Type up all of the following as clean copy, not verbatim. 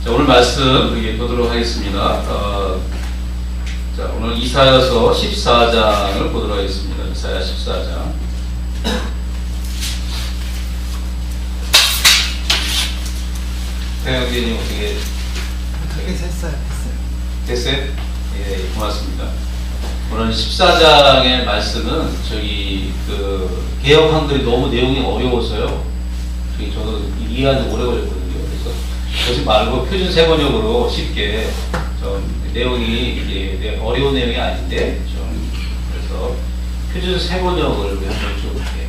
자, 오늘 말씀 보도록 하겠습니다. 자, 오늘 이사야서 14장을 보도록 하겠습니다. 이사야 14장. 태영기님 어떻게? 됐어요? 예, 고맙습니다. 오늘 14장의 말씀은 개혁 한글이 너무 내용이 어려워서요. 저도 이해하는데 오래 걸렸거든요. 그래서 그러지 말고 표준 세번역으로 쉽게 좀 내용이 이제 어려운 내용이 아닌데 좀 그래서 표준 세번역을 우리 한번 좀 이렇게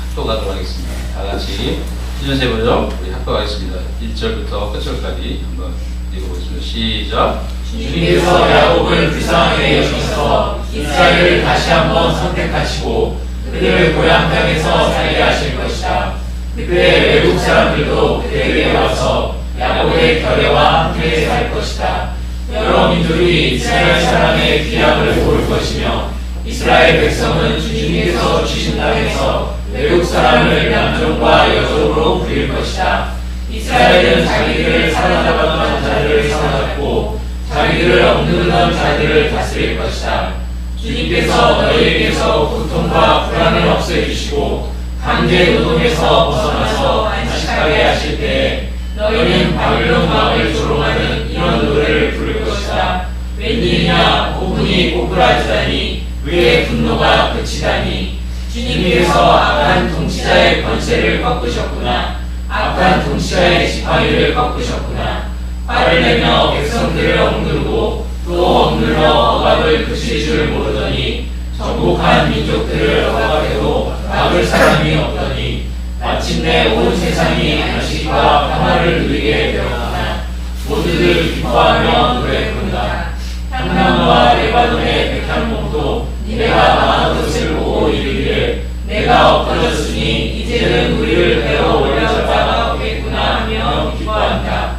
합독하도록 하겠습니다. 다 같이 표준 세번역 우리 합독하겠습니다. 1절부터 끝절까지 한번 읽어보겠습니다. 시작. 주님께서 야곱을 불쌍하게 여기셔서 이스라엘을 다시 한번 선택하시고 그들을 고향 땅에서 살게 하실 것이다. 그때 외국 사람들도 그에게 와서 야곱의 결례와 함께 살 것이다. 여러 민족이 이스라엘 사람의 기약을 볼 것이며 이스라엘 백성은 주님께서 주신 땅에서 외국 사람을 남종과 여종으로 부릴 것이다. 이스라엘은 자기들을 사로잡았던 자들을 사로잡고 자기들을 억누르던 자들을 다스릴 것이다. 주님께서 너희에게서 고통과 불안을 없애주시고 강제 노동에서 벗어나서 안식하게 하실 때에 너희는 바빌론 마음을 조롱하는 이런 노래를 부를 것이다. 웬일이냐 고분이 꼬꾸라지다니 그의 분노가 그치다니. 주님께서 악한 통치자의 권세를 꺾으셨구나. 악한 통치자의 지팡이를 꺾으셨구나. 화를 내며 백성들을 억누르고 또 억눌러 억압을 그칠 줄 모르더니 정복한 민족들을 억압해도 막을 사람이 없더니 마침내 온 세상이 안식과 평화를 누리게 되었구나. 모두들 기뻐하며 노래 부른다. 향나무와 레바논의 백향목도 내가 망한 것을 보고 이르기를 내가 엎어졌으니 이제는 우리를 베어 올려 자가 없겠구나 하며 기뻐한다.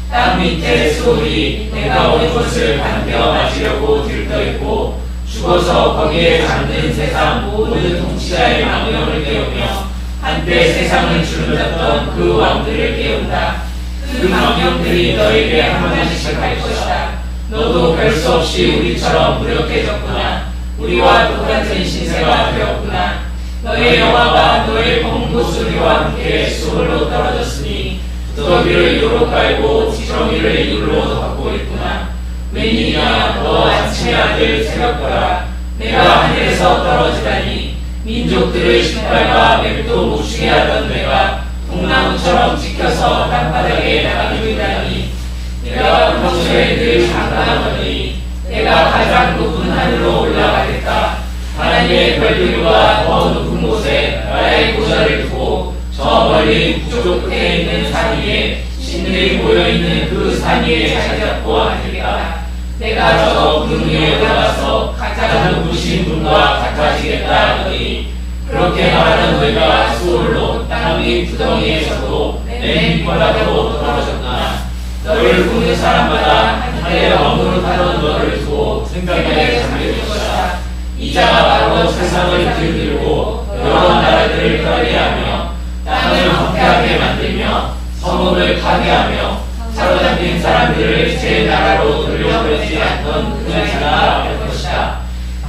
땅 밑에 소울이 내가 온 것을 반겨 맞으려고 들떠있고 죽어서 거기에 잠든 세상 모든 통치자의 망령을 깨우며 한때 세상을 주름잡던 그 왕들을 깨운다. 그 망령들이 너에게 한마디씩 할 것이다. 너도 별 수 없이 우리처럼 무력해졌구나. 우리와 똑같은 신세가 되었구나. 너의 영화가 너의 공부 소리와 함께 수월로 떨어졌으니 두더기를 유로 깔고 지렁이를 이불로 덮고 있구나. 웬일이냐 너 아침의 아들 새벽거라. 내가 하늘에서 떨어지다니 민족들의 신발과 맵도 못 쉬게 하던 내가 통나무처럼 찍혀서 땅바닥에 나가주이다니. 내가 평소에 늘 장담하더니 내가 가장 높은 하늘로 올라가겠다. 하나님의 별들과 더 높은 곳에 나의 보좌를 두고 저 멀리 북쪽 끝에 있는 산 위에 신들이 모여있는 그 산 위에 자리 잡고 앉으리라. 내가 저 분 위에 올라가서 가장 높으신 분과 같아지겠다 하더니 그렇게 말하는 너희가 수월로 땅 위 구덩이에서도 내 밑바닥으로 떨어졌구나. 너를 보는 사람마다 한때 왕으로하던 너를 두고 생각에 잠길 것이다. 이자가 바로 세상을 들들고 여러 나라들을 떨게하며 땅을 황폐하게 만들며 성읍을 파괴하며 사로잡힌 사람들을 제 나라로 돌려보내지 않던 그 자가 될 것이다.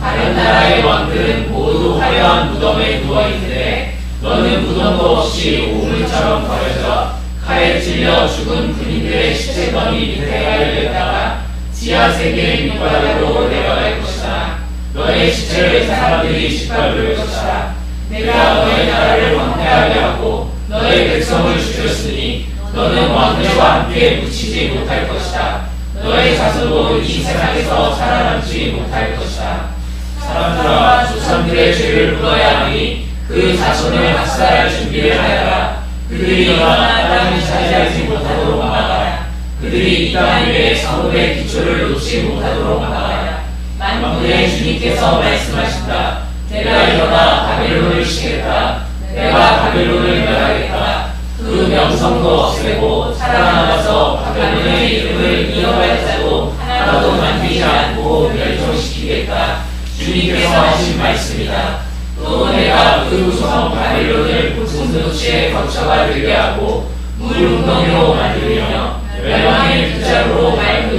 다른 나라의 왕들은 모두 화려한 무덤에 누워있는데 너는 무덤도 없이 우물처럼 버려져 칼에 찔려 죽은 군인들의 시체더미 밑에 깔려있다가 지하 세계의 밑바닥으로 내려갈 것이다. 너의 시체를 사람들이 짓밟을 것이다. 내가 너의 나라를 황폐하게 하고 너의 백성을 죽였으니 너는 왕들과 함께 묻히지 못할 것이다. 너의 자손도 이 세상에서 살아남지 못할 것이다. 사람들아 조상들의 죄를 물어야 하니 그 자손을 학살할 준비를 하여라. 그들이 일어나 땅을 차지하지 못하도록 막아라. 그들이 이 땅 위에 성읍의 기초를 놓지 못하도록 막아라. 만군의 주님께서 말씀하신다. 내가 일어나 바벨론을 치겠다. 내가 바벨론을 멸하겠다. 그 명성도 없애고 살아남아서 바벨론의 이름을 이어갈 자도 하나도 만들지 않고 멸종시키겠다. 주님께서 하신 말씀이다. 또 내가 그 성 바벨론을 분노치에 거쳐가 되게 하고 물 웅덩이로 만들며 멸망의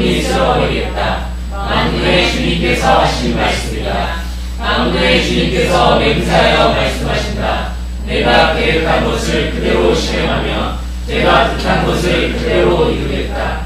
그분이 쓸어버리겠다. 만군의 주님께서 하신 말씀이다. 만군의 주님께서 맹세하여 말씀하신다. 내가 계획한 것을 그대로 실행하며 내가 뜻한 것을 그대로 이루겠다.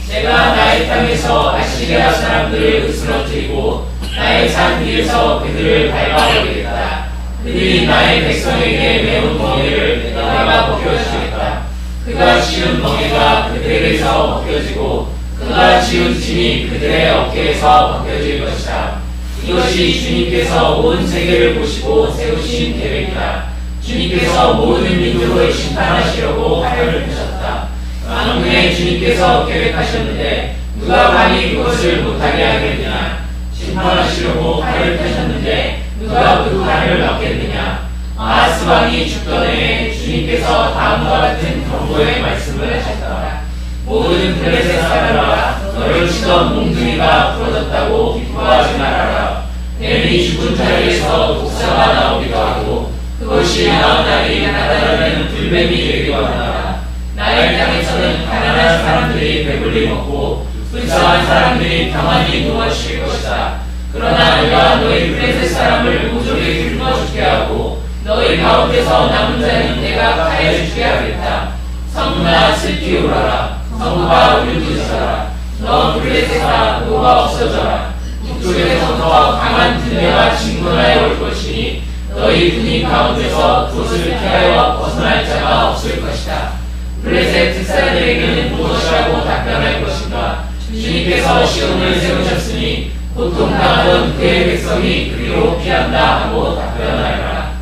내가 나의 땅에서 아시리아 사람들을 으스러뜨리고 나의 산 위에서 그들을 밟아버리겠다. 그들이 나의 백성에게 매운 멍에를 내가 벗겨주겠다. 그가 지은 멍에가 그들에게서 벗겨지고 그가 지은 짐이 그들의 어깨에서 벗겨질 것이다. 이것이 주님께서 온 세계를 보시고 세우신 계획이다. 주님께서 모든 민족을 심판하시려고 하늘을 펴셨다. 만군의 주님께서 계획하셨는데 누가 감히 그것을 못하게 하겠느냐. 심판하시려고 하늘을 펴셨는데 누가 그 판을 막겠느냐. 아하스 왕이 죽던 해에 주님께서 다음과 같은 경고의 말씀을 하셨다. 모든 블레셋 사람아 너를 치던 몽둥이가 부러졌다고 기뻐하지 말아라. 내일이 죽은 자리에서 독사가 나오기도 하고 그것이 나온 날이 나다라는 불뱀이 되기도 한다. 나의 땅에서는 가난한 사람들이 배불리 먹고 불쌍한 사람들이 평안히 누워 쉴 것이다. 그러나 내가 너희 블레셋 사람을 모조리 굶어 죽게 하고 너희 가운데서 남은 자는 내가 가해 죽게 하겠다. 성문아 슬피 울어라. 성부가 울부짖어라. 너 블레셋아 노가 없어져라. 북쪽에서부터 강한 등대가 진군하여 올 것이니 너희 군인 가운데서 그것을 피하여 벗어날 자가 없을 것이다. 블레셋 특사들에게는 무엇이라고 답변할 것인가. 주님께서 시온을 세우셨으니 고통당하던 그의 백성이 그리로 피한다 하고 답변하여라.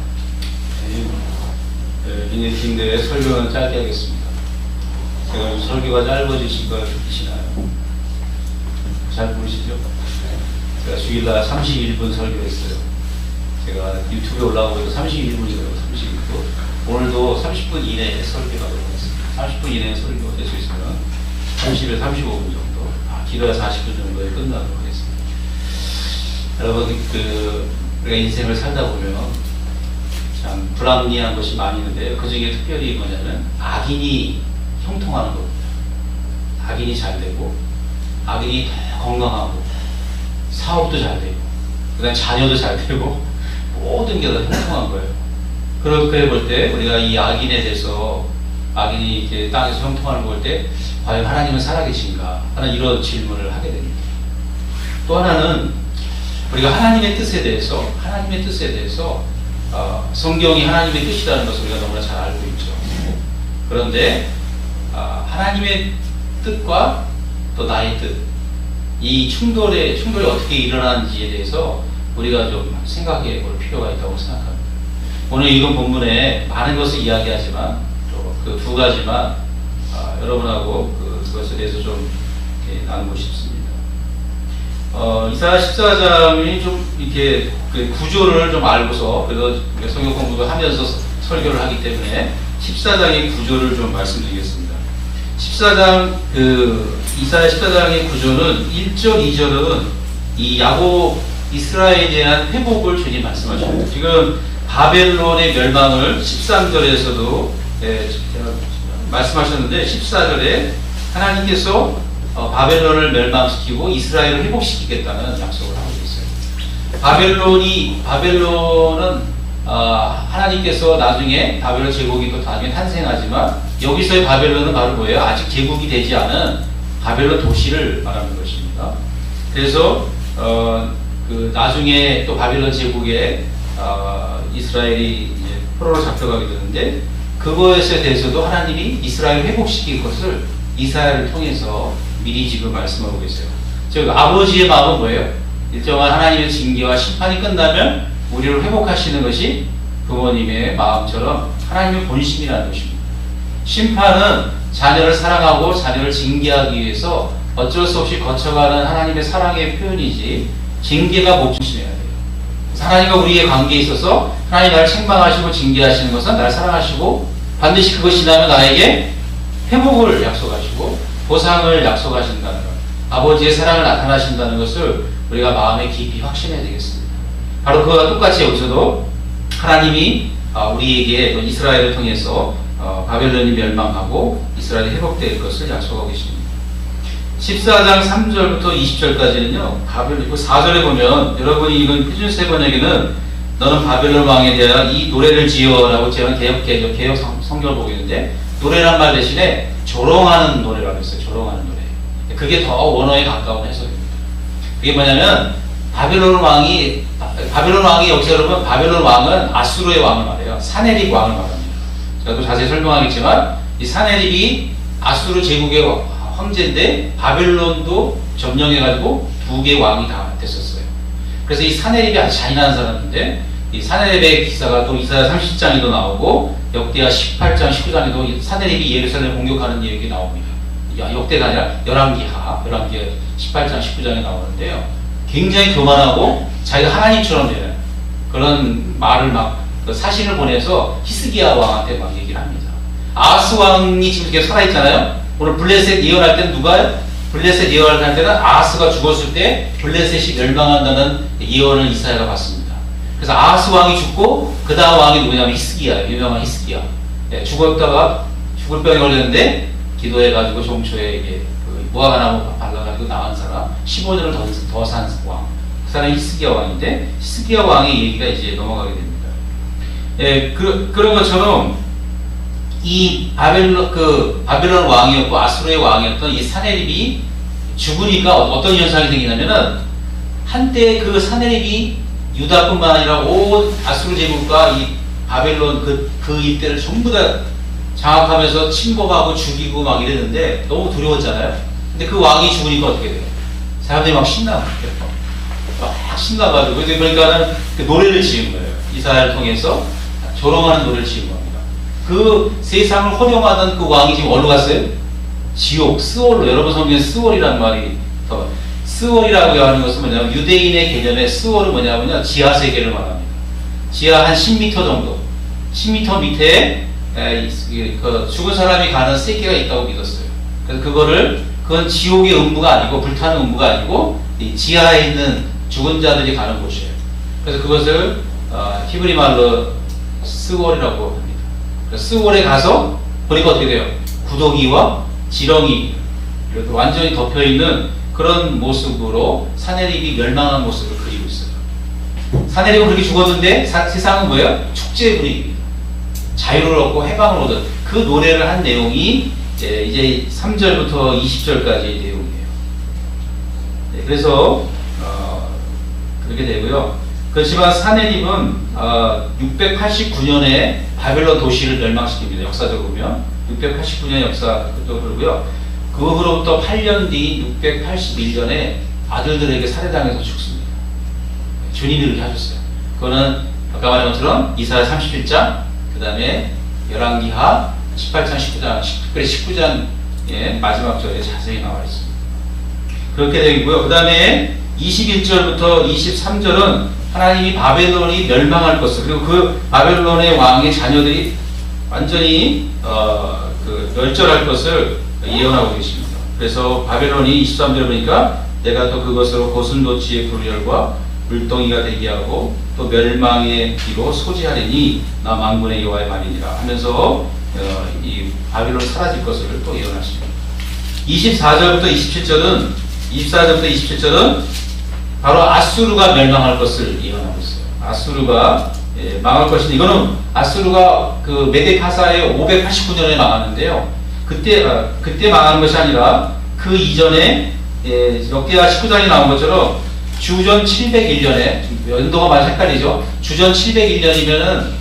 네, 긴데 설교는 짧게 하겠습니다. 제가 좀 설교가 짧아지신 걸 느끼시나요? 잘 모르시죠? 제가 주일날 31분 설교했어요. 제가 유튜브에 올라오고 31분이더라고요. 31분. 오늘도 30분 이내에 설교가 들어갔습니다. 30분 이내에 설교가 될 수 있으면 30에서 35분 정도, 길어야 40분 정도에 끝나도록 하겠습니다. 여러분, 우리가 인생을 살다 보면 참 불합리한 것이 많이 있는데요. 그 중에 특별히 뭐냐면 악인이 형통하는 겁니다. 악인이 잘 되고, 악인이 더 건강하고, 사업도 잘 되고, 그 다음 자녀도 잘 되고, 모든 게 다 형통한 거예요. 그렇게 볼 때, 우리가 이 악인에 대해서, 악인이 이렇게 땅에서 형통하는 걸 볼 때, 과연 하나님은 살아계신가? 하는 이런 질문을 하게 됩니다. 또 하나는, 우리가 하나님의 뜻에 대해서, 성경이 하나님의 뜻이라는 것을 우리가 너무나 잘 알고 있죠. 그런데, 하나님의 뜻과 또 나의 뜻, 이 충돌이 어떻게 일어나는지에 대해서 우리가 좀 생각해 볼 필요가 있다고 생각합니다. 오늘 읽은 본문에 많은 것을 이야기하지만 그 두 가지만 여러분하고 그것에 대해서 좀 나누고 싶습니다. 이사야 14장이 좀 이렇게 그 구조를 좀 알고서, 그래서 성경 공부를 하면서 설교를 하기 때문에 14장의 구조를 좀 말씀드리겠습니다. 14장, 이사야 14장의 구조는 1절, 2절은 이 야곱 이스라엘에 대한 회복을 주님 말씀하십니다. 지금 바벨론의 멸망을 13절에서도 말씀하셨는데 14절에 하나님께서 바벨론을 멸망시키고 이스라엘을 회복시키겠다는 약속을 하고 있어요. 바벨론은 하나님께서 나중에 바벨론 제국이 또 나중에 탄생하지만 여기서의 바벨론은 바로 뭐예요? 아직 제국이 되지 않은 바벨론 도시를 말하는 것입니다. 그래서 나중에 또 바벨론 제국에 이스라엘이 이제 포로로 잡혀가게 되는데 그것에 대해서도 하나님이 이스라엘을 회복시킬 것을 이사야를 통해서 미리 지금 말씀하고 계세요. 즉 아버지의 마음은 뭐예요? 일정한 하나님의 징계와 심판이 끝나면 우리를 회복하시는 것이 부모님의 마음처럼 하나님의 본심이라는 것입니다. 심판은 자녀를 사랑하고 자녀를 징계하기 위해서 어쩔 수 없이 거쳐가는 하나님의 사랑의 표현이지 징계가 목숨이어야 돼요. 하나님과 우리의 관계에 있어서 하나님 나를 책망하시고 징계하시는 것은 나를 사랑하시고 반드시 그것이 지나면 나에게 회복을 약속하시고 보상을 약속하신다는 것, 아버지의 사랑을 나타나신다는 것을 우리가 마음에 깊이 확신해야 되겠습니다. 바로 그와 똑같이 여기서도 하나님이 우리에게 또 이스라엘을 통해서 바벨론이 멸망하고 이스라엘이 회복될 것을 약속하고 계십니다. 14장 3절부터 20절까지는요, 바벨론, 4절에 보면, 여러분이 이건 표준 세 번역에는 너는 바벨론 왕에 대하여 이 노래를 지어라고 제가 개혁 성경을 보고 있는데, 노래란 말 대신에 조롱하는 노래라고 했어요. 조롱하는 노래. 그게 더 원어에 가까운 해석입니다. 그게 뭐냐면, 바벨론 왕이 역사로 보면 바벨론 왕은 아수르의 왕을 말해요. 사네립 왕을 말합니다. 제가 또 자세히 설명하겠지만, 이 사네립이 아수르 제국의 황제인데 바벨론도 점령해가지고 두 개의 왕이 다 됐었어요. 그래서 이 사네립이 아주 잔인한 사람인데 이 사네립의 기사가 또 이사야 30장에도 나오고 역대하 18장, 19장에도 사네립이 예루살렘을 공격하는 얘기 나옵니다. 역대가 아니라 열왕기하 18장, 19장에 나오는데요. 굉장히 교만하고 자기가 하나님처럼 되는 그런 말을 그 사신을 보내서 히스기야 왕한테 막 얘기를 합니다. 아하스 왕이 지금 이렇게 살아있잖아요. 오늘 블레셋 예언할 때는 누가요? 블레셋 예언할 때는 아하스가 죽었을 때 블레셋이 멸망한다는 예언을 이사야가 받습니다. 그래서 아하스 왕이 죽고 그 다음 왕이 누구냐면 히스기야, 유명한 히스기야. 죽었다가 죽을 병에 걸렸는데 기도해가지고 종초에 이게 무화과나무 발라가지고 나은 사람 15년을 더 산 왕. 그 사람이 히스기야 왕인데 히스기야 왕의 얘기가 이제 넘어가게 됩니다. 그런 것처럼 이 바벨론 왕이었고 아수르의 왕이었던 이 사네립이 죽으니까 어떤 현상이 생기냐면은 한때 그 사네립이 유다뿐만 아니라 온 아수르 제국과 이 바벨론 그 일대를 전부 다 장악하면서 침범하고 죽이고 막 이랬는데 너무 두려웠잖아요. 근데 그 왕이 죽으니까 어떻게 돼요? 사람들이 막 신나요. 막 신나가지고 그러니까는 그 노래를 지은 거예요. 이사야를 통해서 조롱하는 노래를 지은 겁니다. 그 세상을 허용하던 그 왕이 지금 어디로 갔어요? 지옥, 스월로. 여러분 성경에 스월이라는 말이 더, 스월이라고 하는 것은 뭐냐면 유대인의 개념에 스월은 뭐냐면요, 지하 세계를 말합니다. 지하 한 10m 정도, 10m 밑에 죽은 사람이 가는 세계가 있다고 믿었어요. 그래서 그건 지옥의 음부가 아니고 불타는 음부가 아니고 이 지하에 있는 죽은 자들이 가는 곳이에요. 그래서 그것을 히브리 말로 스월이라고 합니다. 스월에 가서 보니까 어떻게 돼요? 구더기와 지렁이 이렇게 완전히 덮여있는 그런 모습으로 사네립이 멸망한 모습을 그리고 있어요. 사네립은 그렇게 죽었는데 세상은 뭐예요? 축제의 분위기입니다. 자유를 얻고 해방을 얻은 그 노래를 한 내용이 이제 3절부터 20절까지의 내용이에요. 네, 그래서 그렇게 되고요. 그렇지만 사네립은 689년에 바벨론 도시를 멸망시킵니다. 역사적으로 보면 689년 역사도 그러고요. 그 후로부터 8년 뒤인 681년에 아들들에게 살해당해서 죽습니다. 주님이 그렇게 하셨어요. 그거는 아까 말한 것처럼 이사야 37장, 그 다음에 열왕기하 18장, 19장, 특별히 19장의 마지막 절에 자세히 나와 있습니다. 그렇게 되고요. 그 다음에 21절부터 23절은 하나님이 바벨론이 멸망할 것을, 그리고 그 바벨론의 왕의 자녀들이 완전히 멸절할 것을 예언하고 계십니다. 그래서 바벨론이 23절 보니까 내가 또 그것으로 고슴도치의 불멸과 물동이가 되게 하고 또 멸망의 비로 소지하리니 나 만군의 여호와의 말이니라 하면서 이 바벨론 사라질 것을 또 예언하십니다. 24절부터 27절은 바로 아수르가 멸망할 것을 예언하고 있어요. 아수르가 망할 것인데, 이거는 아수르가 그 메데파사의 589년에 망하는데요. 그때 망하는 것이 아니라 그 이전에 역대하 19장에 나온 것처럼 주전 701년에, 연도가 많이 헷갈리죠. 주전 701년이면은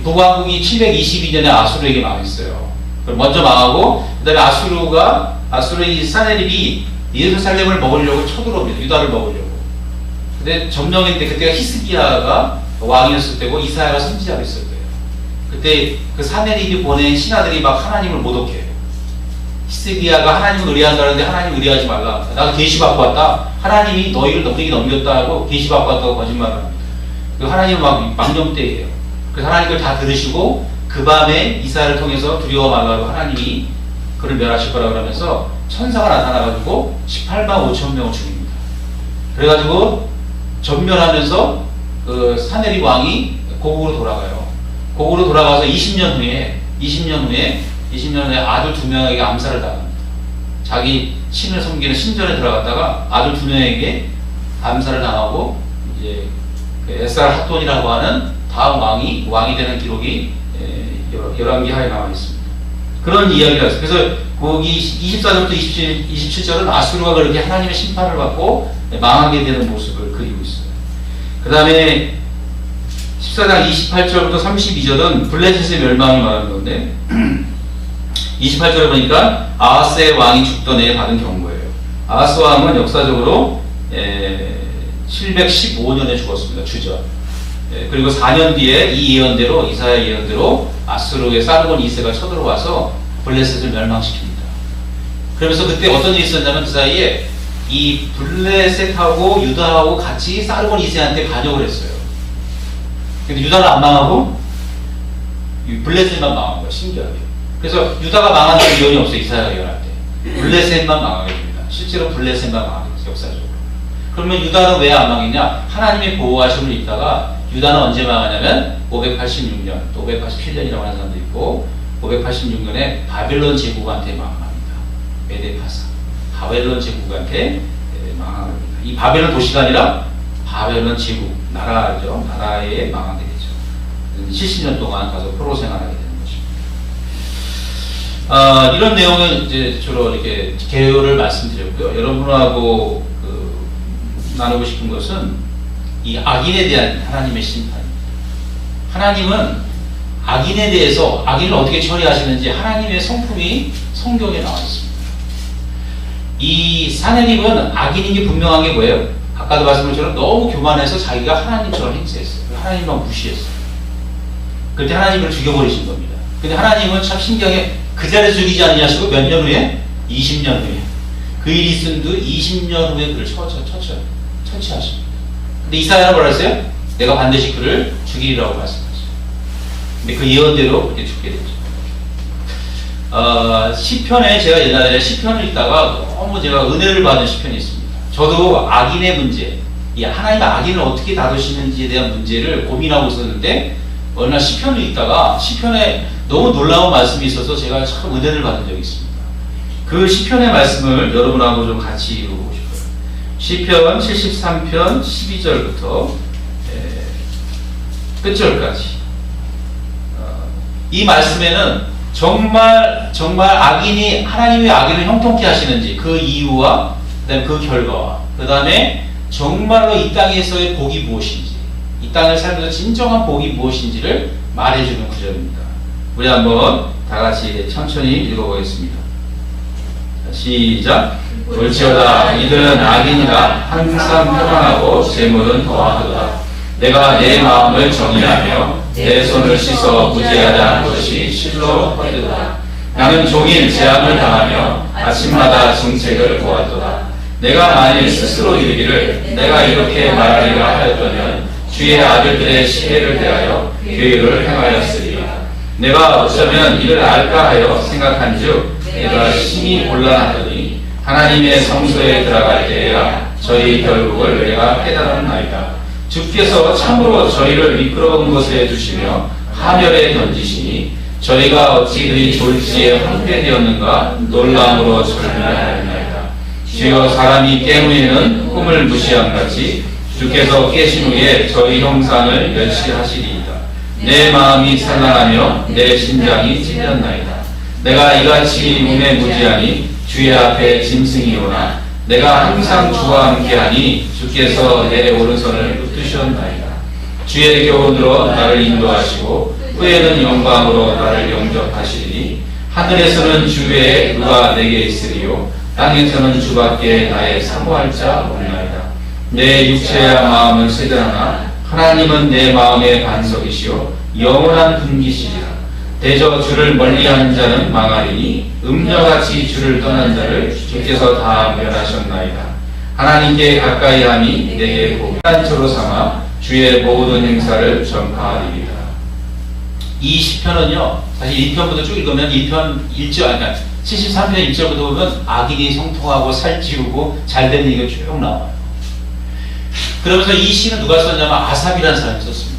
북왕국이 722년에 아수르에게 망했어요. 먼저 망하고 그 다음에 아수르의 사네립이 예루살렘을 먹으려고 쳐들어옵니다. 유다를 먹으려고. 근데 점령했는데 그때가 히스기야가 왕이었을 때고 이사야가 선지자가 있을 때예요. 그때 그 사네립이 보낸 신하들이 막 하나님을 모독해요. 히스기야가 하나님을 의뢰한다는데 하나님 의뢰하지 말라. 나도 계시 받고 왔다. 하나님이 너희를 우리에게 넘겼다 하고 계시 받고 왔다고 거짓말을 합니다. 그 하나님은 막 망령때예요. 그래서 하나님 그걸 다 들으시고 그 밤에 이사야를 통해서 두려워 말라고 하나님이 그를 멸하실 거라 그러면서 천사가 나타나가지고 18만 5천 명을 죽입니다. 그래가지고 전멸하면서 그 사네립 왕이 고국으로 돌아가요. 고국으로 돌아가서 20년 후에 아들 2명에게 암살을 당합니다. 자기 신을 섬기는 신전에 들어갔다가 아들 2명에게 암살을 당하고 이제 그 에스라 핫돈이라고 하는 다음 왕이 되는 기록이 열왕기하에 나와 있습니다. 그런 이야기가 있어요. 그래서 거기 24절부터 27절은 아수르가 그렇게 하나님의 심판을 받고 망하게 되는 모습을 그리고 있어요. 그 다음에 14장 28절부터 32절은 블레셋의 멸망을 말하는 건데 28절에 보니까 아하스의 왕이 죽던 해에 받은 경고예요. 아하스 왕은 역사적으로 715년에 죽었습니다. 주전. 그리고 4년 뒤에 이 예언대로 이사야 예언대로 아수르의 사르곤 2세가 쳐들어와서 블레셋을 멸망시킵니다. 그러면서 그때 어떤 일이 있었냐면 그 사이에 이 블레셋하고 유다하고 같이 사르곤 2세한테 반역을 했어요. 근데 유다는 안 망하고 블레셋만 망한 거예요. 신기하게. 그래서 유다가 망하는 예언이 없어요. 이사야 예언할 때. 블레셋만 망하게 됩니다. 실제로 블레셋만 망하게 됐어요. 역사적으로. 그러면 유다는 왜 안 망했냐? 하나님의 보호하심을 입다가 유다는 언제 망하냐면 586년, 또 587년이라고 하는 사람도 있고 586년에 바벨론 제국한테 망합니다. 메데파사. 바벨론 제국한테 망합니다. 이 바벨론 도시가 아니라 바벨론 제국, 나라죠. 나라에 망하게 되죠. 70년 동안 가서 포로 생활하게 되는 것입니다. 이런 내용을 이제 주로 이렇게 개요를 말씀드렸고요. 여러분하고 나누고 싶은 것은 이 악인에 대한 하나님의 심판입니다. 하나님은 악인에 대해서 악인을 어떻게 처리하시는지 하나님의 성품이 성경에 나와 있습니다. 이 사내립은 악인인 게 분명한 게 뭐예요? 아까도 말씀드린 것처럼 너무 교만해서 자기가 하나님처럼 행세했어요. 하나님만 무시했어요. 그때 하나님을 죽여버리신 겁니다. 근데 하나님은 참 신기하게 그 자리에서 죽이지 않느냐 하시고 몇 년 후에? 20년 후에. 그 일이 있은 후 20년 후에 그를 처치하십니다. 근데 이사야는 뭐라 했어요? 내가 반드시 그를 죽이리라고 말씀하셨어요. 근데 그 예언대로 그렇게 죽게 됐죠. 시편에 제가 옛날에 시편을 읽다가 너무 제가 은혜를 받은 시편이 있습니다. 저도 악인의 문제, 이 하나님 악인을 어떻게 다루시는지에 대한 문제를 고민하고 있었는데 어느 날 시편을 읽다가 시편에 너무 놀라운 말씀이 있어서 제가 참 은혜를 받은 적이 있습니다. 그 시편의 말씀을 여러분하고 좀 같이 읽어보고 싶어요. 시편 73편 12절부터 끝절까지. 이 말씀에는 정말 악인이 하나님의 악인을 형통케 하시는지 그 이유와 그다음에 그 결과와 그다음에 정말로 이 땅에서의 복이 무엇인지 이 땅을 살면서 진정한 복이 무엇인지를 말해주는 구절입니다. 우리 한번 다 같이 천천히 읽어보겠습니다. 시작. 볼지어다 이들은 악인이라 항상 평안하고 재물은 더하도다. 내가 내 마음을 정의하며 내 손을 씻어 무죄하지 않은 것이 실로 헛되도다. 나는 종일 재앙을 당하며 아침마다 정책을 보았도다. 내가 만일 스스로 이르기를 내가 이렇게 말하리라 하였더면 주의 아들들의 시혜를 대하여 교율을 행하였으리라. 내가 어쩌면 이를 알까 하여 생각한즉 내가 심히 곤란하더니 하나님의 성소에 들어갈 때에야 저희 결국을 내가 깨달았나이다. 주께서 참으로 저희를 미끄러운 곳에 두시며 하멸에 던지시니 저희가 어찌 그리 졸지에 황폐되었는가 놀람으로 절멸하였나이다. 주여 사람이 깨는 후에는 꿈을 무시한 같이 주께서 깨신 후에 저희 형상을 멸시하시리이다. 내 마음이 산란하며 내 심장이 찔렸나이다. 내가 이같이 몸에 무지하니 주의 앞에 짐승이오나 내가 항상 주와 함께하니 주께서 내 오른손을 붙드셨나이다. 주의 교훈으로 나를 인도하시고 후에는 영광으로 나를 영접하시리니 하늘에서는 주 외에 누가 내게 있으리요 땅에서는 주밖에 나의 사모할 자 없나이다. 내 육체야 마음은 세대하나 하나님은 내 마음의 반석이시요 영원한 분기시리라. 대저 주를 멀리하는 자는 망하리니 음녀같이 주를 떠난 자를 주께서 다 멸하셨나이다. 하나님께 가까이함이 내게 복단처로 삼아 주의 모든 행사를 전파하리이다. 이 시편은요 사실 1편부터 쭉 읽으면 1편 1절 그러니까 73편 1절부터 보면 악인이 성통하고 살찌우고 잘되는 얘기가 쭉 나와요. 그러면서 이 시는 누가 썼냐면 아삽이라는 사람이 썼습니다.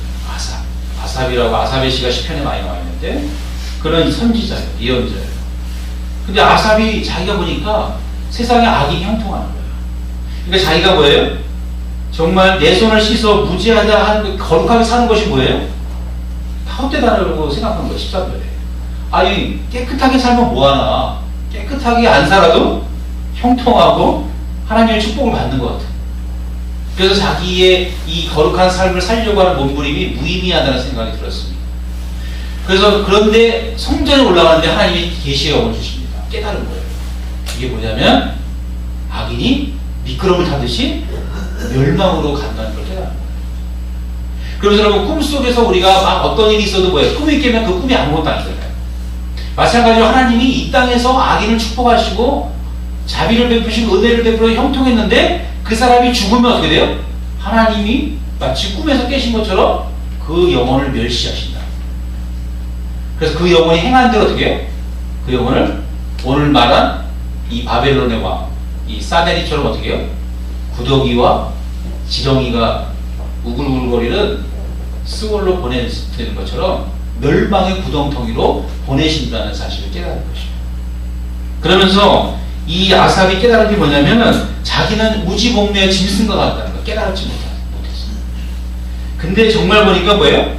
아삽이라고 아삽의 시가 시편에 많이 나와 있는데 그런 선지자예요. 예언자예요. 근데 아삽이 자기가 보니까 세상에 악이 형통하는 거예요. 그러니까 자기가 뭐예요? 정말 내 손을 씻어 무지하다 한 거룩하게 사는 것이 뭐예요? 다 헛되다라고 생각한 거예요. 13절에. 아니 깨끗하게 살면 뭐하나, 깨끗하게 안 살아도 형통하고 하나님의 축복을 받는 것 같아요. 그래서 자기의 이 거룩한 삶을 살려고 하는 몸부림이 무의미하다는 생각이 들었습니다. 그래서 그런데 성전에 올라가는데 하나님이 계시록을 주십니다. 깨달은 거예요. 이게 뭐냐면 악인이 미끄럼을 타듯이 멸망으로 간다는 걸 깨달은 거예요. 그래서 여러분 꿈속에서 우리가 막 어떤 일이 있어도 뭐예요? 꿈이 깨면 그 꿈이 아무것도 아니잖아요. 마찬가지로 하나님이 이 땅에서 악인을 축복하시고 자비를 베푸시고 은혜를 베풀어 형통했는데 그 사람이 죽으면 어떻게 돼요? 하나님이 마치 꿈에서 깨신 것처럼 그 영혼을 멸시하신다. 그래서 그 영혼이 행한 대로 어떻게 해요? 그 영혼을 오늘 말한 이 바벨론의 왕, 이 사데리처럼 어떻게 해요? 구더기와 지렁이가 우글우글거리는 스월로 보내는 것처럼 멸망의 구덩텅이로 보내신다는 사실을 깨달은 것이죠. 그러면서 이 아삽이 깨달은 게 뭐냐면은 자기는 무지몽매의 짐승과 같다는 걸 깨달지 못했어요. 근데 정말 보니까 뭐예요?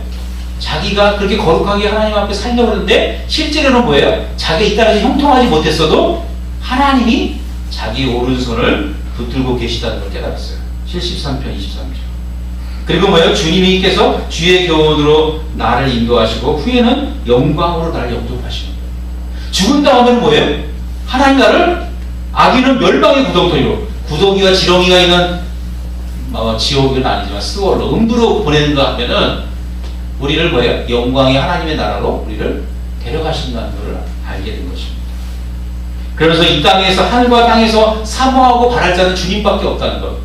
자기가 그렇게 거룩하게 하나님 앞에 살려고 하는데 실제로는 뭐예요? 자기가 이 땅에서 형통하지 못했어도 하나님이 자기 오른손을 붙들고 계시다는 걸 깨달았어요. 73편 23절. 그리고 뭐예요? 주님이께서 주의 교훈으로 나를 인도하시고 후에는 영광으로 나를 영접하시는 거예요. 죽은 다음에는 뭐예요? 하나님 나를 악인은 멸망의 구덩텅이로, 구덩이와 지렁이가 있는 지옥은 아니지만 스월로 음부로 보내는가 하면은 우리를 뭐예요? 영광의 하나님의 나라로 우리를 데려가신다는 것을 알게 된 것입니다. 그러면서 이 땅에서 하늘과 땅에서 사모하고 바랄 자는 주님밖에 없다는 것,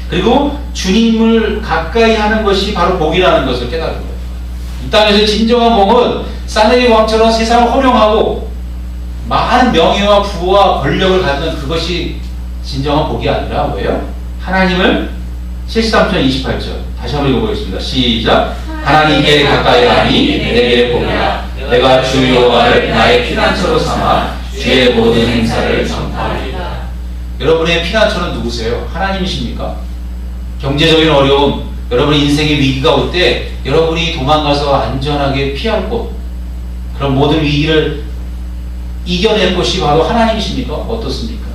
그리고 주님을 가까이 하는 것이 바로 복이라는 것을 깨달은 거예요. 이 땅에서 진정한 복은 사내리 왕처럼 세상을 호령하고 많은 명예와 부와 권력을 갖는 그것이 진정한 복이 아니라 뭐예요? 하나님을 73편 28절 다시 한번 읽어보겠습니다. 시작. 하나님께 가까이 하니 내게 복이라. 내가 주 여호와를 나의 피난처로 삼아 주의 모든 행사를 전파하리라. 여러분의 피난처는 누구세요? 하나님이십니까? 경제적인 어려움, 여러분의 인생의 위기가 올 때 여러분이 도망가서 안전하게 피할 곳, 그런 모든 위기를 이겨낼 곳이 바로 하나님이십니까? 어떻습니까?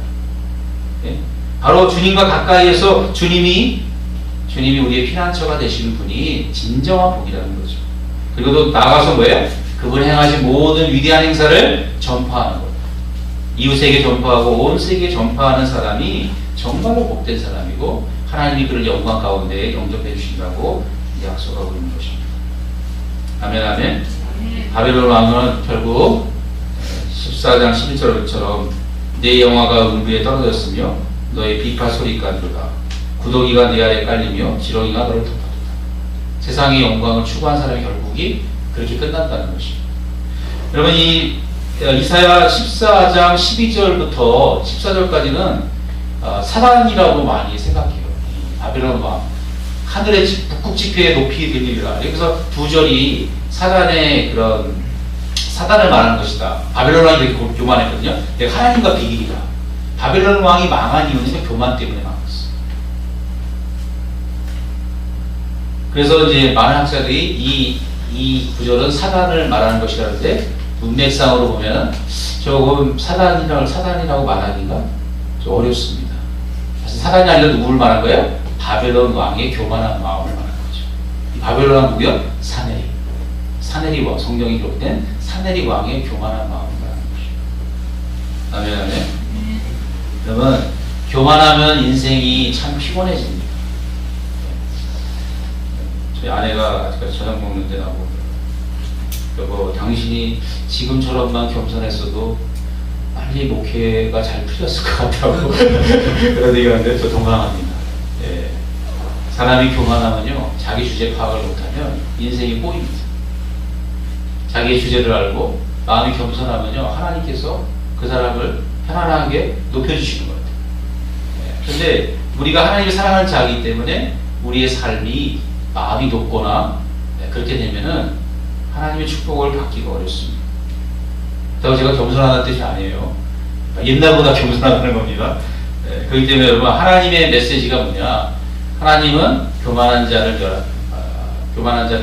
네? 바로 주님과 가까이에서 주님이 우리의 피난처가 되시는 분이 진정한 복이라는 거죠. 그리고 또 나가서 뭐예요? 그분이 행하신 모든 위대한 행사를 전파하는 것. 이웃에게 전파하고 온 세계에 전파하는 사람이 정말로 복된 사람이고 하나님이 그를 영광 가운데 영접해 주신다고 약속하고 있는 것입니다. 아멘 아멘. 바벨론 왕은 결국 14장 11절처럼 내 영화가 음부에 떨어졌으며 너의 비파 소리가 들다. 구더기가 내 아래 깔리며 지렁이가 너를 덮어둔다. 세상의 영광을 추구한 사람의 결국이 그렇게 끝났다는 것입니다. 여러분 이 이사야 14장 12절부터 14절까지는 사단이라고 많이 생각해요. 바벨론 왕 하늘의 북극 지폐의 높이 들리리라. 그래서 두 절이 사단의 그런 사단을 말하는 것이다. 바벨론 왕이 되게 교만했거든요. 내가 하나님과 비기리라. 바벨론 왕이 망한 이유는 교만 때문에 망했어. 그래서 이제 많은 학자들이 이 구절은 사단을 말하는 것이라는데 문맥상으로 보면 조금 사단이라고 말하기가 좀 어렵습니다. 사실 사단이 아니라 누구를 말한 거예요? 바벨론 왕의 교만한 마음을 말하는 거죠. 이 바벨론 왕 누구요? 사네리 왕, 성경이 기록된 사네리 왕의 교만한 마음을 말하는 것이죠. 아멘. 그러면 교만하면 인생이 참 피곤해집니다. 저희 아내가 아직까지 저녁 먹는데 나보고 여보, 당신이 지금처럼만 겸손했어도 빨리 목회가 잘 풀렸을 것 같다고 그런 얘기를 하는데 저 동감합니다. 예. 사람이 교만하면요, 자기 주제 파악을 못하면 인생이 꼬입니다. 자기의 주제를 알고 마음이 겸손하면요, 하나님께서 그 사람을 편안하게 높여주시는 것 같아요. 예. 근데 우리가 하나님을 사랑하는 자이기 때문에 우리의 삶이 마음이 높거나 그렇게 되면은 하나님의 축복을 받기가 어렵습니다. 그렇다고 제가 겸손하다는 뜻이 아니에요. 옛날보다 겸손하다는 겁니다. 그렇기 때문에 여러분, 하나님의 메시지가 뭐냐? 하나님은 교만한 자를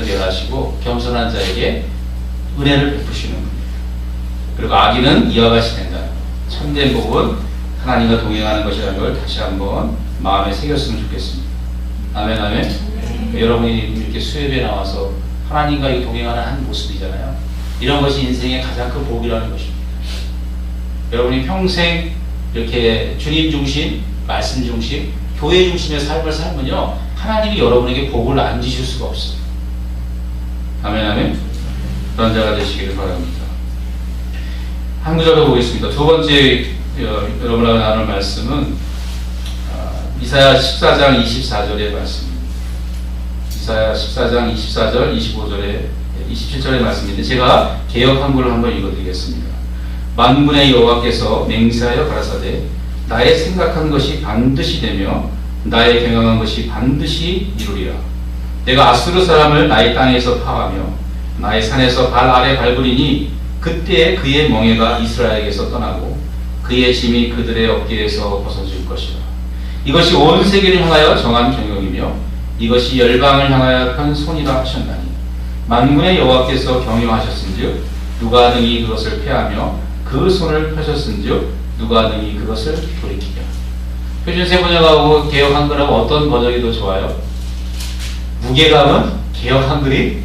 멸하시고 겸손한 자에게 은혜를 베푸시는 분이에요. 그리고 악인은 이와 같이 된다는 것. 참된 복은 하나님과 동행하는 것이라는 걸 다시 한번 마음에 새겼으면 좋겠습니다. 아멘, 아멘. 여러분이 이렇게 수협에 나와서 하나님과 동행하는 한 모습이잖아요. 이런 것이 인생의 가장 큰 복이라는 것입니다. 여러분이 평생 이렇게 주님 중심, 말씀 중심, 교회 중심의 삶을 살면요, 하나님이 여러분에게 복을 안 주실 수가 없어요. 아멘, 아멘. 그런 자가 되시기를 바랍니다. 한 구절 더 보겠습니다. 두 번째 여러분과 나눌 말씀은 이사야 14장 24절의 말씀입니다. 이사야 14장 24절, 25절에 27절의 말씀인데 제가 개역 한글로 한번 읽어드리겠습니다. 만군의 여호와께서 맹세하여 가라사대 나의 생각한 것이 반드시 되며 나의 경영한 것이 반드시 이루리라. 내가 아수르 사람을 나의 땅에서 파하며 나의 산에서 발 아래 밟으리니 그때 그의 멍에가 이스라엘에게서 떠나고 그의 짐이 그들의 어깨에서 벗어질 것이라. 이것이 온 세계를 향하여 정한 경영이며 이것이 열방을 향하여 편 손이라 하셨나니 만군의 여호와께서 경영하셨은즉 누가 능히 그것을 패하며 그 손을 펴셨은즉 누가 능히 그것을 돌이키랴. 표준세 번역하고 개역 한글하고 어떤 번역이 더 좋아요? 무게감은 개역 한글이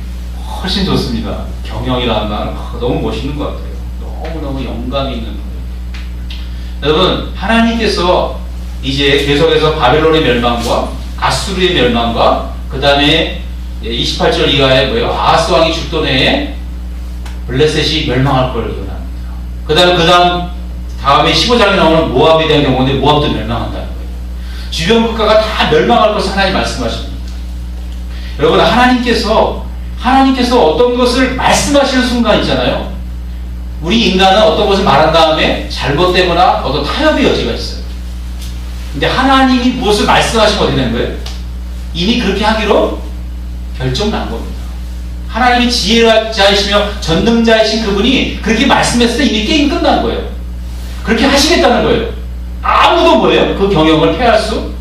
훨씬 좋습니다. 경영이라는 말은 너무 멋있는 것 같아요. 너무너무 영감이 있는 번역. 여러분, 하나님께서 이제 계속해서 바벨론의 멸망과 아수르의 멸망과 그 다음에 28절 이하에 뭐예요? 아하스 왕이 죽던 해에 블레셋이 멸망할 걸 예언합니다. 그 다음에 15장에 나오는 모압에 대한 경우인데 모압도 멸망한다는 거예요. 주변 국가가 다 멸망할 것을 하나님 말씀하십니다. 여러분, 하나님께서 어떤 것을 말씀하시는 순간 있잖아요. 우리 인간은 어떤 것을 말한 다음에 잘못되거나 어떤 타협의 여지가 있어요. 근데 하나님이 무엇을 말씀하시면 어떻게 되는 거예요? 이미 그렇게 하기로 결정난 겁니다. 하나님이 지혜자이시며 전능자이신 그분이 그렇게 말씀했을 때 이미 게임 끝난 거예요. 그렇게 하시겠다는 거예요. 아무도 뭐예요? 그 경영을 패할 수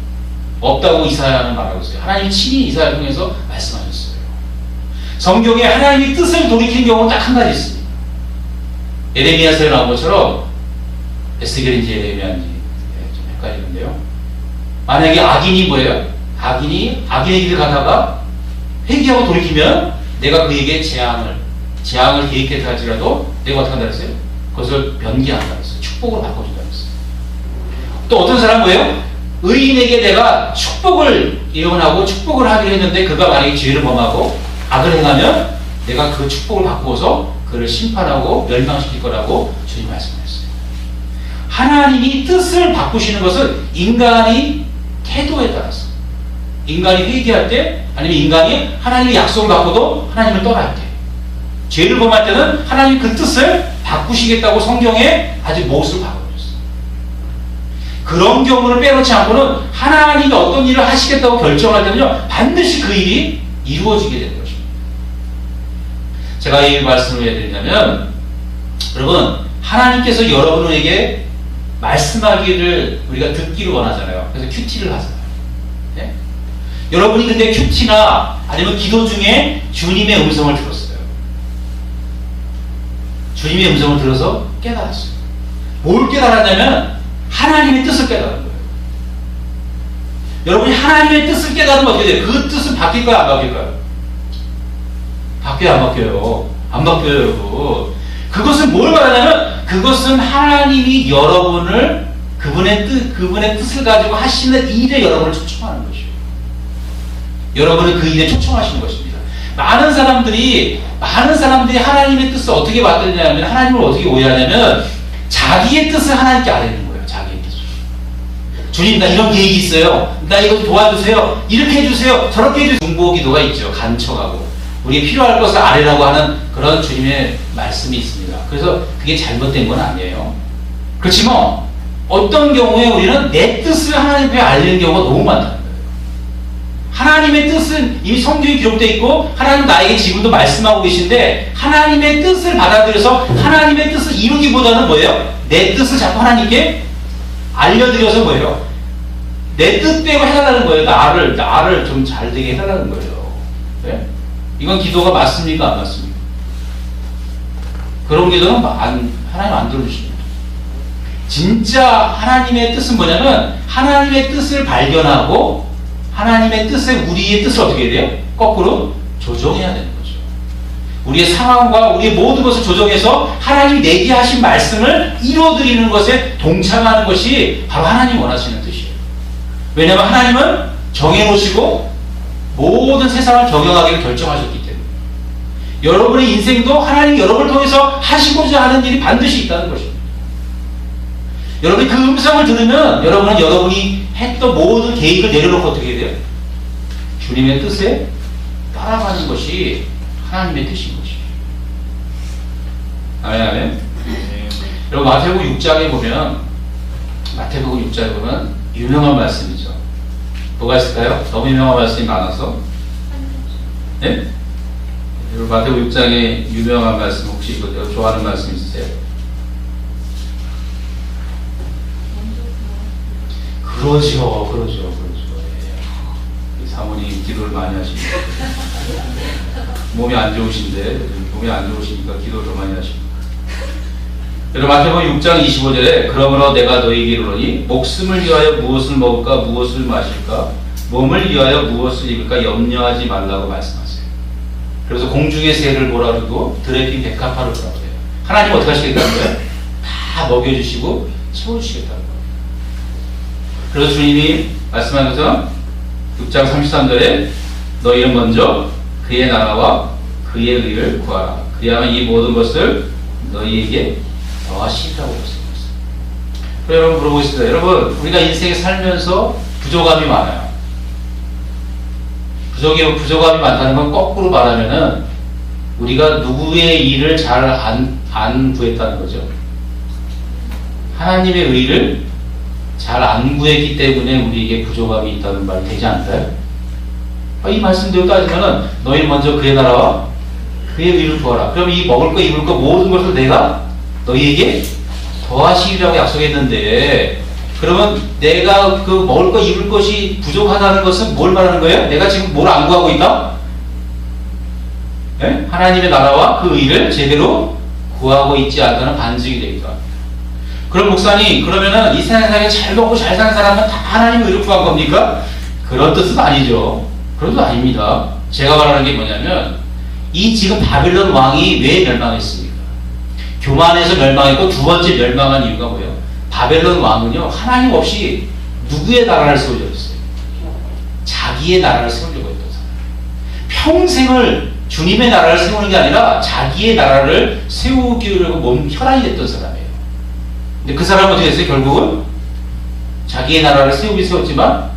없다고 이사야는 말하고 있어요. 하나님이 친히 이사야를 통해서 말씀하셨어요. 성경에 하나님이 뜻을 돌이킨 경우는 딱 한 가지 있습니다. 예레미야서에 나온 것처럼 에스겔인지 예레미야인지 좀 헷갈리는데요. 만약에 악인이 뭐예요? 악인의 길을 가다가 회개하고 돌이키면 내가 그에게 재앙을 계획했다 할지라도 내가 어떻게 한다 그랬어요? 그것을 변기한다 그랬어요. 축복으로 바꿔준다 그랬어요. 또 어떤 사람은 뭐예요? 의인에게 내가 축복을 예언하고 축복을 하기로 했는데 그가 만약에 죄를 범하고 악을 행하면 내가 그 축복을 바꾸어서 그를 심판하고 멸망시킬 거라고 주님 말씀하셨어요. 하나님이 뜻을 바꾸시는 것은 인간이 태도에 따라서, 인간이 회개할 때 아니면 인간이 하나님의 약속을 받고도 하나님을 떠날 때, 죄를 범할 때는 하나님이 그 뜻을 바꾸시겠다고 성경에 아주 못을 박아주셨어요. 그런 경우를 빼놓지 않고는 하나님이 어떤 일을 하시겠다고 결정할 때는요, 반드시 그 일이 이루어지게 되는 것입니다. 제가 이 말씀을 해드리냐면, 여러분, 하나님께서 여러분에게 말씀하기를 우리가 듣기를 원하잖아요. 그래서 큐티를 하잖아요. 네? 여러분이 근데 큐티나 아니면 기도 중에 주님의 음성을 들었어요. 주님의 음성을 들어서 깨달았어요. 뭘 깨달았냐면 하나님의 뜻을 깨달은 거예요. 여러분이 하나님의 뜻을 깨달으면 어떻게 돼요? 그 뜻은 바뀔까요? 안 바뀔까요? 바뀌어요? 안 바뀌어요? 안 바뀌어요, 여러분. 그것은 뭘 말하냐면 그것은 하나님이 여러분을 그분의 뜻을 가지고 하시는 일에 여러분을 초청하는 것이에요. 여러분은 그 일에 초청하시는 것입니다. 많은 사람들이 하나님의 뜻을 어떻게 받느냐면, 하나님을 어떻게 오해하냐면 자기의 뜻을 하나님께 아뢰는 거예요. 자기의 뜻을. 주님, 나 이런 계획이 있어요. 나 이거 좀 도와주세요. 이렇게 해주세요. 저렇게 해주세요. 중보기도가 있죠. 간청하고 우리가 필요할 것을 아뢰라고 하는 그런 주님의 말씀이 있습니다. 그래서 그게 잘못된 건 아니에요. 그렇지만 어떤 경우에 우리는 내 뜻을 하나님께 알리는 경우가 너무 많다는 거예요. 하나님의 뜻은 이미 성경에 기록되어 있고 하나님 나에게 지금도 말씀하고 계신데, 하나님의 뜻을 받아들여서 하나님의 뜻을 이루기보다는 뭐예요? 내 뜻을 자꾸 하나님께 알려드려서 뭐예요? 내 뜻 빼고 해달라는 거예요. 나를 좀 잘 되게 해달라는 거예요. 네? 이건 기도가 맞습니까? 안 맞습니까? 그런 기도는 하나님 안 들어주십니다. 진짜 하나님의 뜻은 뭐냐면 하나님의 뜻을 발견하고 하나님의 뜻에 우리의 뜻을 어떻게 해야 돼요? 거꾸로 조정해야 되는 거죠. 우리의 상황과 우리의 모든 것을 조정해서 하나님이 내게 하신 말씀을 이루어드리는 것에 동참하는 것이 바로 하나님이 원하시는 뜻이에요. 왜냐하면 하나님은 정해놓으시고 모든 세상을 경영하기를 결정하셨기 때문에 여러분의 인생도 하나님이 여러분을 통해서 하시고자 하는 일이 반드시 있다는 것입니다. 여러분이 그 음성을 들으면 여러분은 여러분이 했던 모든 계획을 내려놓고 어떻게 해야 돼요? 주님의 뜻에 따라가는 것이 하나님의 뜻인 것이에요. 아멘, 아멘. 여러분 마태복음 6장에 보면 유명한 말씀이죠. 뭐가 있을까요? 너무 유명한 말씀이 많아서. 네? 여러분 마태복음 6장에 유명한 말씀 혹시 이거 좋아하는 말씀 있으세요? 그러죠. 예. 사모님 기도를 많이 하십니다. 몸이 안 좋으신데, 몸이 안 좋으시니까 기도를 더 많이 하십니다. 여러분 마태복음 6장 25절에 그러므로 내가 너희에게 이르노니 목숨을 위하여 무엇을 먹을까 무엇을 마실까 몸을 위하여 무엇을 입을까 염려하지 말라고 말씀하세요. 그래서 공중의 새를 뭐라 그러고 들에 핀 백합화를 뭐라 그래요. 하나님 어떻게 하시겠다는 거예요? 다 먹여주시고 채워주시겠다는 거예요. 그래서 주님이 말씀하는 것은 6장 33절에 너희는 먼저 그의 나라와 그의 의를 구하라. 그리하면 이 모든 것을 너희에게 더하시리라고 말씀하셨어요. 그럼 여러분 물어보겠습니다. 여러분 우리가 인생에 살면서 부족함이 많아요. 부족함이 많다는 건 거꾸로 말하면은 우리가 누구의 일을 잘 안 구했다는 거죠. 하나님의 의를 잘 안 구했기 때문에 우리에게 부족함이 있다는 말이 되지 않을까요? 이 말씀대로 따지면은 너희 먼저 그의 나라와 그의 의를 구하라. 그럼 이 먹을 거 입을 거 모든 것을 내가 너희에게 더하시리라고 약속했는데 그러면 내가 그 먹을 거 입을 것이 부족하다는 것은 뭘 말하는 거예요? 내가 지금 뭘 안 구하고 있다? 네? 하나님의 나라와 그 의를 제대로 구하고 있지 않다는 반증이 되기도 합니다. 그럼 목사님 그러면은 이 세상에 잘 먹고 잘 사는 사람은 다 하나님의 의를 구한 겁니까? 그런 뜻은 아니죠. 그런 뜻 아닙니다. 제가 말하는 게 뭐냐면 이 지금 바빌론 왕이 왜 멸망했습니까? 교만해서 멸망했고 두 번째 멸망한 이유가 뭐예요? 바벨론 왕은요 하나님 없이 누구의 나라를 세우려고 했어요? 자기의 나라를 세우려고 했던 사람. 평생을 주님의 나라를 세우는 게 아니라 자기의 나라를 세우기로 몸 혈안이 됐던 사람이에요. 근데 그 사람은 어떻게 했어요? 결국은 자기의 나라를 세우지만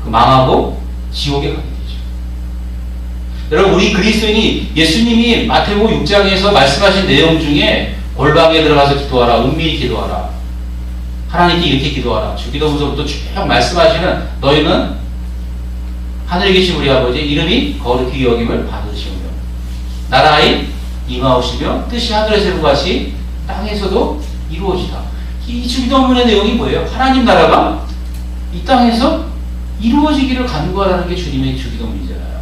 그 망하고 지옥에 가게 되죠. 여러분 우리 그리스도인이 예수님이 마태복음 6장에서 말씀하신 내용 중에 골방에 들어가서 기도하라, 은밀히 기도하라, 하나님께 이렇게 기도하라, 주기도문서부터 쭉 말씀하시는 너희는 하늘에 계신 우리 아버지 이름이 거룩히 여김을 받으시오며 나라에 임하오시며 뜻이 하늘에서 이룬 같이 땅에서도 이루어지다. 이 주기도문의 내용이 뭐예요? 하나님 나라가 이 땅에서 이루어지기를 간구하라는 게 주님의 주기도문이잖아요.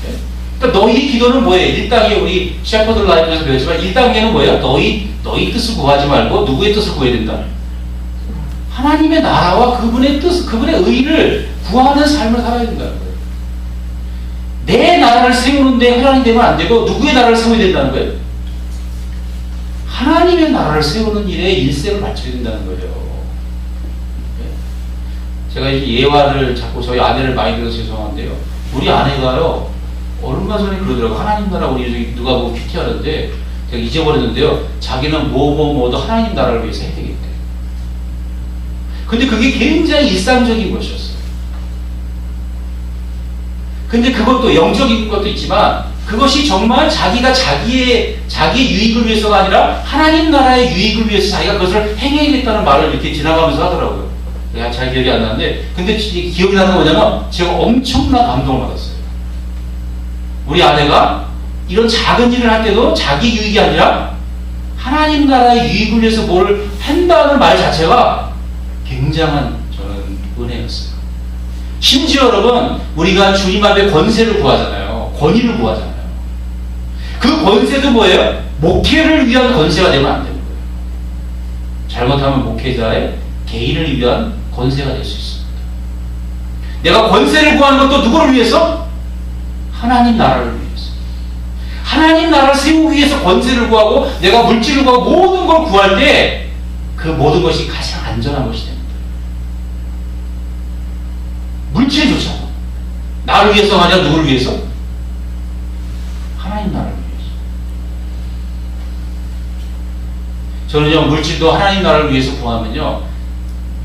네? 그러니까 너희 기도는 뭐예요? 1단계 우리 셰퍼드 라이프에서 배웠지만 1단계는 뭐예요? 너희 뜻을 구하지 말고 누구의 뜻을 구해야 된다? 하나님의 나라와 그분의 뜻, 그분의 의를 구하는 삶을 살아야 된다는 거예요. 내 나라를 세우는데 혈안이 되면 안 되고 누구의 나라를 세워야 된다는 거예요? 하나님의 나라를 세우는 일에 일생을 바쳐야 된다는 거예요. 제가 이제 예화를 자꾸 저희 아내를 많이 들어서 죄송한데요. 우리 아내가요, 얼마 전에 그러더라고요. 하나님 나라 우리 누가 보고 큐티 하는데 제가 잊어버렸는데요. 자기는 뭐도 하나님 나라를 위해서 해야 되겠대. 근데 그게 굉장히 일상적인 것이었어요. 근데 그것도 영적인 것도 있지만 그것이 정말 자기가 자기의 유익을 위해서가 아니라 하나님 나라의 유익을 위해서 자기가 그것을 행해야겠다는 말을 이렇게 지나가면서 하더라고요. 내가 잘 기억이 안 나는데 근데 기억이 나는 건 뭐냐면 제가 엄청난 감동을 받았어요. 우리 아내가 이런 작은 일을 할 때도 자기 유익이 아니라 하나님 나라의 유익을 위해서 뭘 한다는 말 자체가 굉장한 저는 은혜였어요. 심지어 여러분, 우리가 주님 앞에 권세를 구하잖아요. 권위를 구하잖아요. 그 권세도 뭐예요? 목회를 위한 권세가 되면 안 되는 거예요. 잘못하면 목회자의 개인을 위한 권세가 될 수 있습니다. 내가 권세를 구하는 것도 누구를 위해서? 하나님 나라를 위해서. 하나님 나라를 세우기 위해서 권세를 구하고 내가 물질을 구하고 모든 걸 구할 때 그 모든 것이 가장 안전한 것이 됩니다. 물질조차 나를 위해서가 아니라 누구를 위해서? 하나님 나라를 위해서. 저는요, 물질도 하나님 나라를 위해서 구하면요,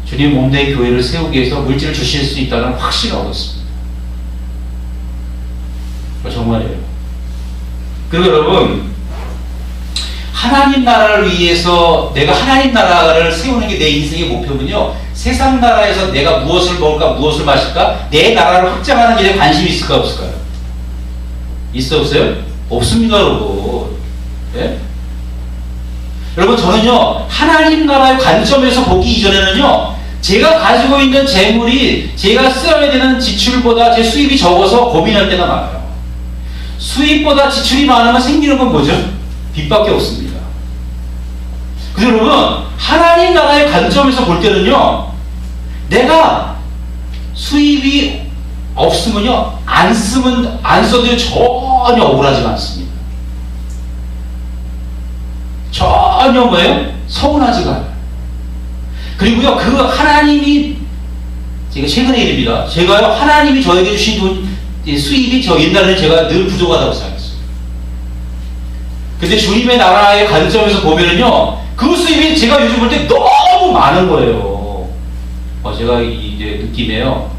주님 몸된 교회를 세우기 위해서 물질을 주실 수 있다는 확신을 얻었습니다. 정말이에요. 그리고 여러분, 하나님 나라를 위해서 내가 하나님 나라를 세우는 게 내 인생의 목표면요, 세상 나라에서 내가 무엇을 먹을까 무엇을 마실까 내 나라를 확장하는 일에 관심이 있을까 없을까요? 있어 없어요? 없습니다 여러분. 예? 여러분, 저는요 하나님 나라의 관점에서 보기 이전에는요, 제가 가지고 있는 재물이 제가 써야 되는 지출보다 제 수입이 적어서 고민할 때가 많아요. 수입보다 지출이 많으면 생기는 건 뭐죠? 빚밖에 없습니다. 그래서 여러분, 하나님 나라의 관점에서 볼 때는요, 내가 수입이 없으면요, 안 써도 전혀 억울하지가 않습니다. 전혀 뭐예요? 서운하지가 않아요. 그리고요, 그 하나님이, 제가 최근의 일입니다. 제가요, 하나님이 저에게 주신 수입이 저 옛날에는 제가 늘 부족하다고 생각했어요. 근데 주님의 나라의 관점에서 보면은요, 그 수입이 제가 요즘 볼 때 너무 많은 거예요. 제가 이제 느낌에요,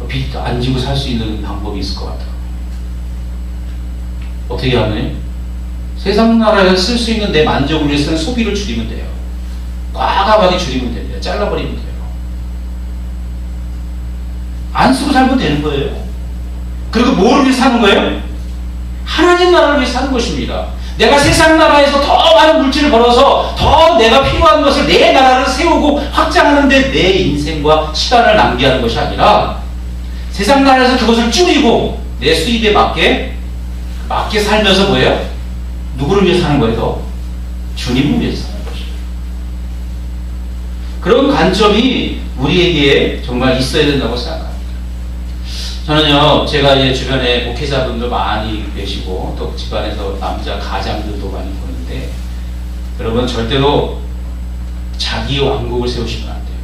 빚 안 지고 살 수 있는 방법이 있을 것 같아요. 어떻게 하면? 세상 나라에서 쓸 수 있는 내 만족을 위해서는 소비를 줄이면 돼요. 과감하게 줄이면 됩니다. 잘라버리면 돼요. 안 쓰고 살면 되는 거예요. 그리고 뭐를 위해 사는 거예요? 하나님 나라를 위해 사는 것입니다. 내가 세상 나라에서 더 많은 물질을 벌어서 더 내가 필요한 것을 내 나라를 세우고 확장하는데 내 인생과 시간을 낭비하는 것이 아니라 세상 나라에서 그것을 줄이고 내 수입에 맞게 살면서 뭐예요? 누구를 위해 사는 거예요? 주님을 위해서 사는 것이에요. 그런 관점이 우리에게 정말 있어야 된다고 생각합니다. 저는요, 제가 이제 주변에 목회자분들 많이 계시고 또 집안에서 남자 가장들도 많이 보는데, 여러분 절대로 자기의 왕국을 세우시면 안 돼요.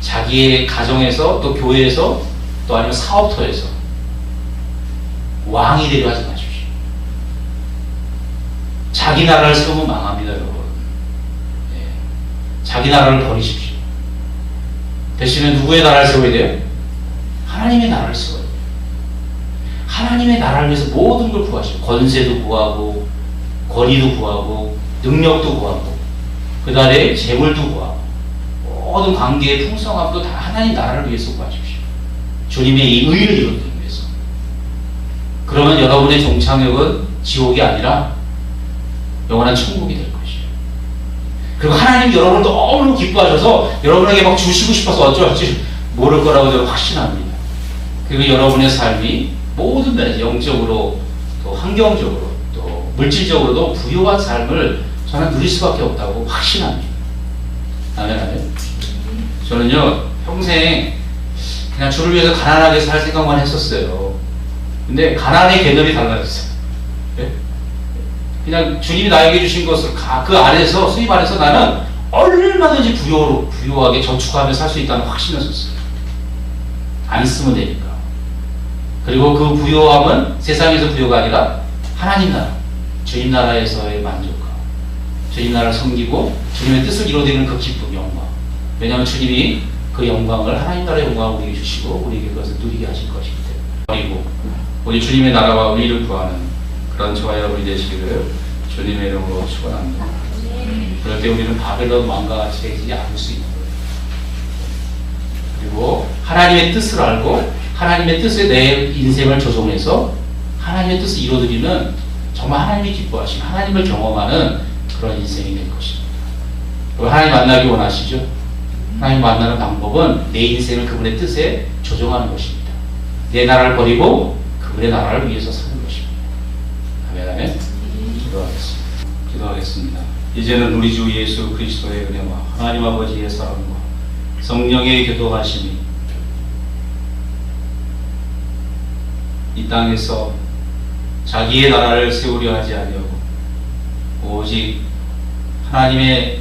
자기의 가정에서 또 교회에서 또 아니면 사업터에서 왕이 되려 하지 마십시오. 자기 나라를 세우면 망합니다, 여러분. 네. 자기 나라를 버리십시오. 대신에 누구의 나라를 세워야 돼요? 하나님의 나라를 세워야 돼요. 하나님의 나라를 위해서 모든 걸 구하시고, 권세도 구하고, 권위도 구하고, 능력도 구하고, 그 다음에 재물도 구하고, 모든 관계의 풍성함도 다 하나님 나라를 위해서 구하십시오. 주님의 이 의를 이루기 위해서. 그러면 여러분의 종착역은 지옥이 아니라 영원한 천국이 될 것이에요. 그리고 하나님이 여러분을 너무 기뻐하셔서 여러분에게 막 주시고 싶어서 어쩔지 모를 거라고 저는 확신합니다. 그리고 여러분의 삶이 모든 면에서 영적으로 또 환경적으로 또 물질적으로도 부유한 삶을 저는 누릴 수밖에 없다고 확신합니다. 아멘, 아멘. 저는요, 평생 그냥 주를 위해서 가난하게 살 생각만 했었어요. 근데 가난의 개념이 달라졌어요. 네? 그냥 주님이 나에게 주신 것을 그 안에서, 수입 안에서 나는 얼마든지 부유하게 저축하며 살 수 있다는 확신을 썼어요. 안 쓰면 되니까. 그리고 그 부유함은 세상에서 부유가 아니라 하나님 나라, 주님 나라에서의 만족감, 주님 나라를 섬기고 주님의 뜻을 이루어내는 그 기쁨, 영광. 왜냐하면 주님이 그 영광을, 하나님 나라의 영광을 우리에게 주시고 우리에게 그것을 누리게 하실 것이기 때문에. 그리고 우리 주님의 나라와 의를 구하는 그런 저와 여러분이 되시기를 주님의 이름으로 축원합니다. 그럴 때 우리는 바벨론 왕과 같이 되지 않을 수 있는 거예요. 그리고 하나님의 뜻을 알고 하나님의 뜻에 내 인생을 조성해서 하나님의 뜻을 이루어드리는 정말 하나님이 기뻐하시는 하나님을 경험하는 그런 인생이 될 것입니다. 그리고 하나님 만나기 원하시죠? 하나님 만나는 방법은 내 인생을 그분의 뜻에 조정하는 것입니다. 내 나라를 버리고 그분의 나라를 위해서 사는 것입니다. 아멘, 아멘. 기도하겠습니다. 이제는 우리 주 예수 그리스도의 은혜와 하나님 아버지의 사랑과 성령의 교통하심이 이 땅에서 자기의 나라를 세우려 하지 아니하고 오직 하나님의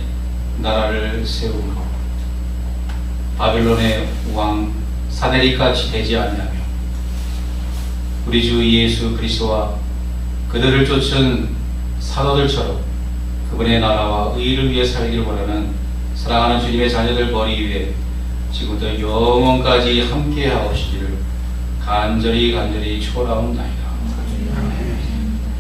나라를 세우는 것, 바빌론의 왕 사데릭같이 되지 아니하며 우리 주 예수 그리스도와 그들을 쫓은 사도들처럼 그분의 나라와 의를 위해 살기를 원하는 사랑하는 주님의 자녀들 머리 위에 지금부터 영원까지 함께 하시기를 간절히 초라옵나이다.